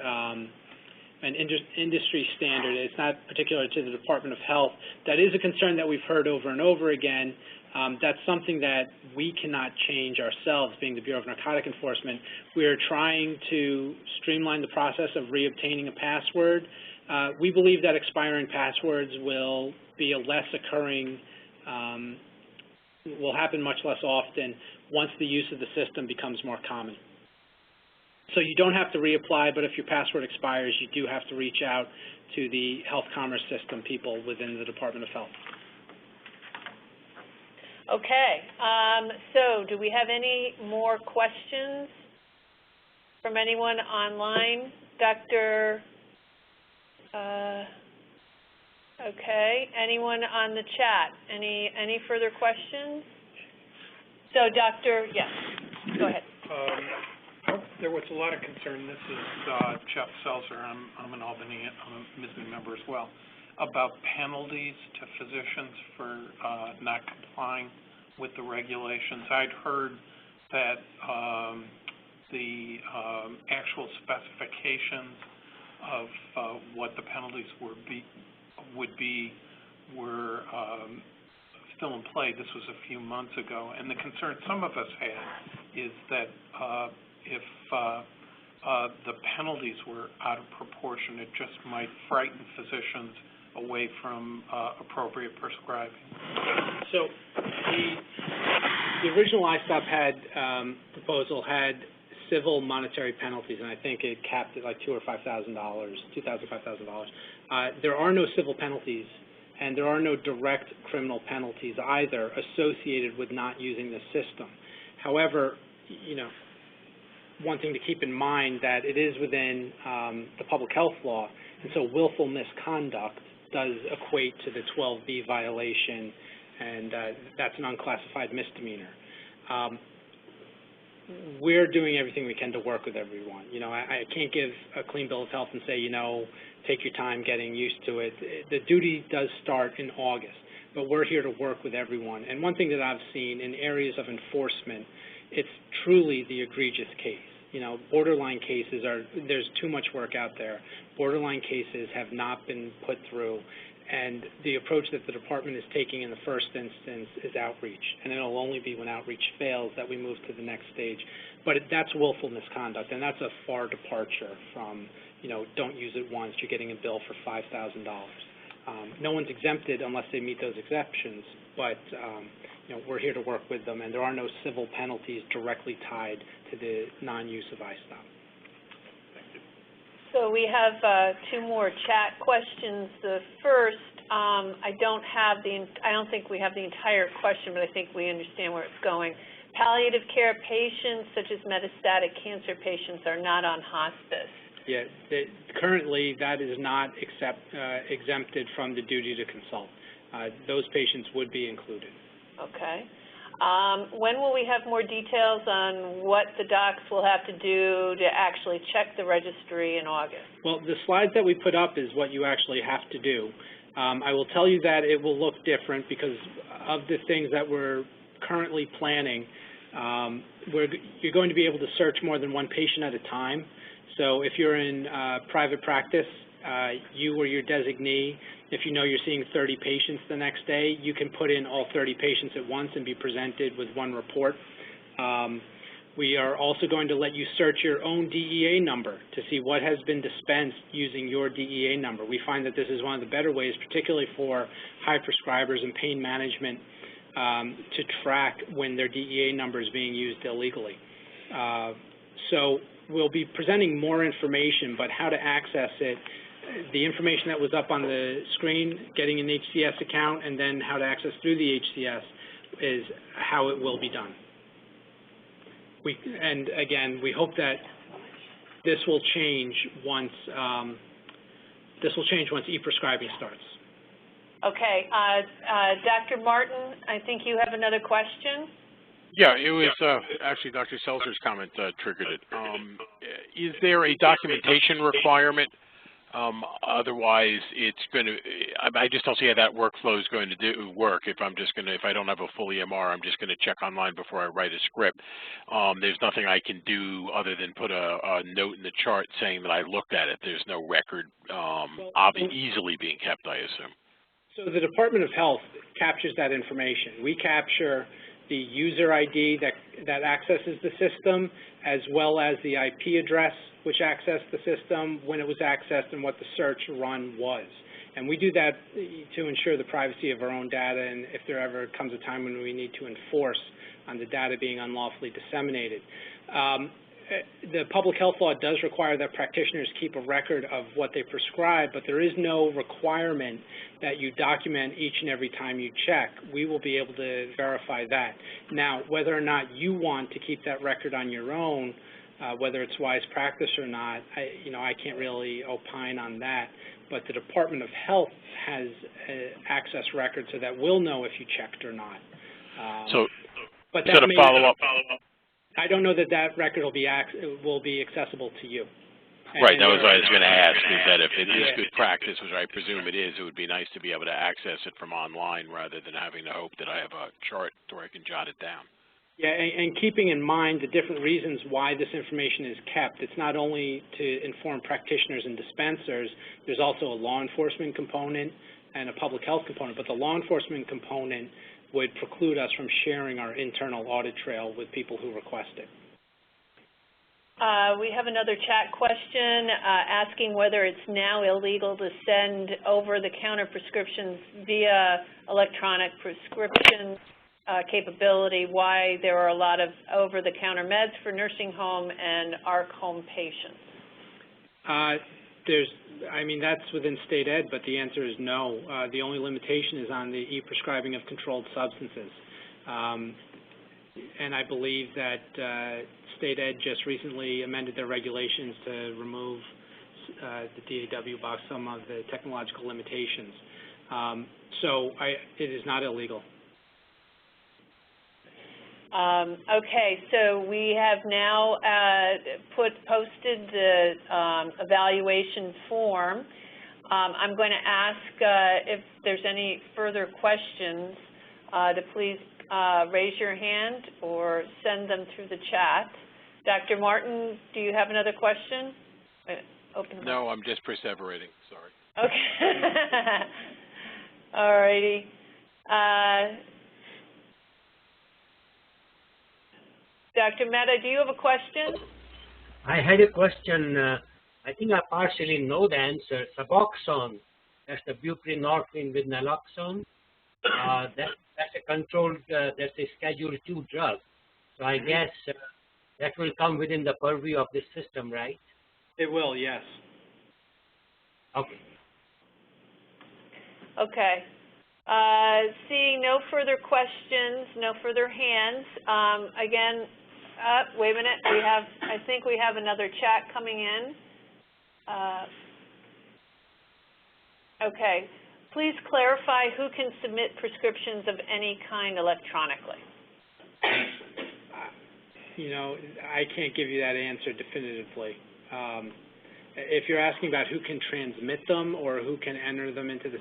S2: It's not particular to the Department of Health. That is a concern that we've heard over and over again. That's something that we cannot change ourselves, being the Bureau of Narcotic Enforcement. We are trying to streamline the process of reobtaining a password. We believe that expiring passwords will be a less occurring, will happen much less often once the use of the system becomes more common. So you don't have to reapply, but if your password expires, you do have to reach out to the health commerce system people within the Department of Health.
S1: Okay, so do we have any more questions from anyone online? Dr. Okay, anyone on the chat? Any further questions? So, Dr. Yes, go ahead.
S5: There was a lot of concern. This is Jeff Seltzer. I'm an Albany, I'm a MSNY member as well, about penalties to physicians for not complying with the regulations. I'd heard that the actual specifications of what the penalties would be were still in play. This was a few months ago, and the concern some of us had is that if the penalties were out of proportion, it just might frighten physicians away from appropriate prescribing.
S2: So the original ISTOP proposal had civil monetary penalties, and I think it capped it like $2,000 or $5,000, $5,000. There are no civil penalties, and there are no direct criminal penalties either associated with not using the system. However, one thing to keep in mind that it is within the public health law, and so willful misconduct does equate to the 12B violation, and that's an unclassified misdemeanor. We're doing everything we can to work with everyone. I can't give a clean bill of health and say, take your time getting used to it. The duty does start in August, but we're here to work with everyone. And one thing that I've seen in areas of enforcement, it's truly the egregious case. Borderline cases there's too much work out there. Borderline cases have not been put through, and the approach that the department is taking in the first instance is outreach, and it'll only be when outreach fails that we move to the next stage. But that's willful misconduct, and that's a far departure from, don't use it once, you're getting a bill for $5,000. No one's exempted unless they meet those exceptions, but we're here to work with them, and there are no civil penalties directly tied to the non-use of ISTOP.
S5: Thank you.
S1: So we have two more chat questions. The first, I don't think we have the entire question, but I think we understand where it's going. Palliative care patients, such as metastatic cancer patients, are not on hospice.
S2: Yeah, currently that is not exempted from the duty to consult. Those patients would be included.
S1: Okay. When will we have more details on what the docs will have to do to actually check the registry in August?
S2: Well, the slides that we put up is what you actually have to do. I will tell you that it will look different because of the things that we're currently planning. You're going to be able to search more than one patient at a time. So if you're in private practice, you or your designee, if you know you're seeing 30 patients the next day, you can put in all 30 patients at once and be presented with one report. We are also going to let you search your own DEA number to see what has been dispensed using your DEA number. We find that this is one of the better ways, particularly for high prescribers and pain management, to track when their DEA number is being used illegally. So we'll be presenting more information, but how to access it, the information that was up on the screen, getting an HCS account, and then how to access through the HCS is how it will be done. And again, we hope that this will change once e-prescribing starts.
S1: Okay, Dr. Martin, I think you have another question.
S4: Yeah, it was actually Dr. Seltzer's comment triggered it. Is there a documentation requirement? Otherwise, it's going to. I just don't see how that workflow is going to work. If I don't have a full EMR, I'm just going to check online before I write a script. There's nothing I can do other than put a note in the chart saying that I looked at it. There's no record easily being kept, I assume.
S2: So the Department of Health captures that information. We capture the user ID that accesses the system, as well as the IP address which accessed the system, when it was accessed, and what the search run was. And we do that to ensure the privacy of our own data, and if there ever comes a time when we need to enforce on the data being unlawfully disseminated. The public health law does require that practitioners keep a record of what they prescribe, but there is no requirement that you document each and every time you check. We will be able to verify that. Now, whether or not you want to keep that record on your own, whether it's wise practice or not, I can't really opine on that. But the Department of Health has access records, so that we'll know if you checked or not.
S4: But that to follow up.
S2: I don't know that record will be accessible to you.
S4: Right, that was what I was going to ask, is that if it is good practice, which I presume it is, it would be nice to be able to access it from online rather than having to hope that I have a chart where I can jot it down.
S2: Yeah, and keeping in mind the different reasons why this information is kept. It's not only to inform practitioners and dispensers, there's also a law enforcement component and a public health component, but the law enforcement component would preclude us from sharing our internal audit trail with people who request it.
S1: We have another chat question asking whether it's now illegal to send over-the-counter prescriptions via electronic prescription capability, why there are a lot of over-the-counter meds for nursing home and ARC home patients.
S2: That's within state ed, but the answer is no. The only limitation is on the e-prescribing of controlled substances. And I believe that state ed just recently amended their regulations to remove the DAW box, some of the technological limitations. It is not illegal.
S1: Okay, so we have now posted the evaluation form. I'm going to ask if there's any further questions to please raise your hand or send them through the chat. Dr. Martin, do you have another question?
S4: No, I'm just perseverating, sorry.
S1: Okay. All righty. Dr. Mehta, do you have a question?
S3: I had a question. I think I partially know the answer. Suboxone, that's the buprenorphine with naloxone. That's a controlled, that's a Schedule II drug. So I guess that will come within the purview of this system, right?
S2: It will, yes.
S3: Okay.
S1: Okay. Seeing no further questions, no further hands. Again, wait a minute. I think we have another chat coming in. Okay. Please clarify who can submit prescriptions of any kind electronically.
S2: I can't give you that answer definitively. If you're asking about who can transmit them or who can enter them into the...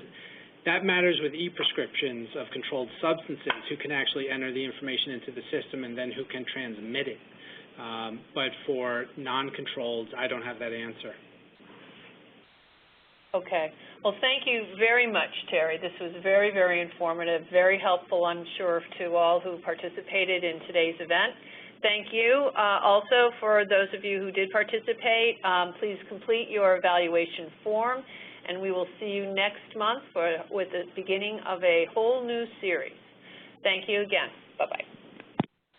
S2: That matters with e-prescriptions of controlled substances, who can actually enter the information into the system and then who can transmit it. But for non-controlled, I don't have that answer.
S1: Okay. Well, thank you very much, Terry. This was very, very informative, very helpful, I'm sure, to all who participated in today's event. Thank you. Also, for those of you who did participate, please complete your evaluation form, and we will see you next month with the beginning of a whole new series. Thank you again. Bye-bye.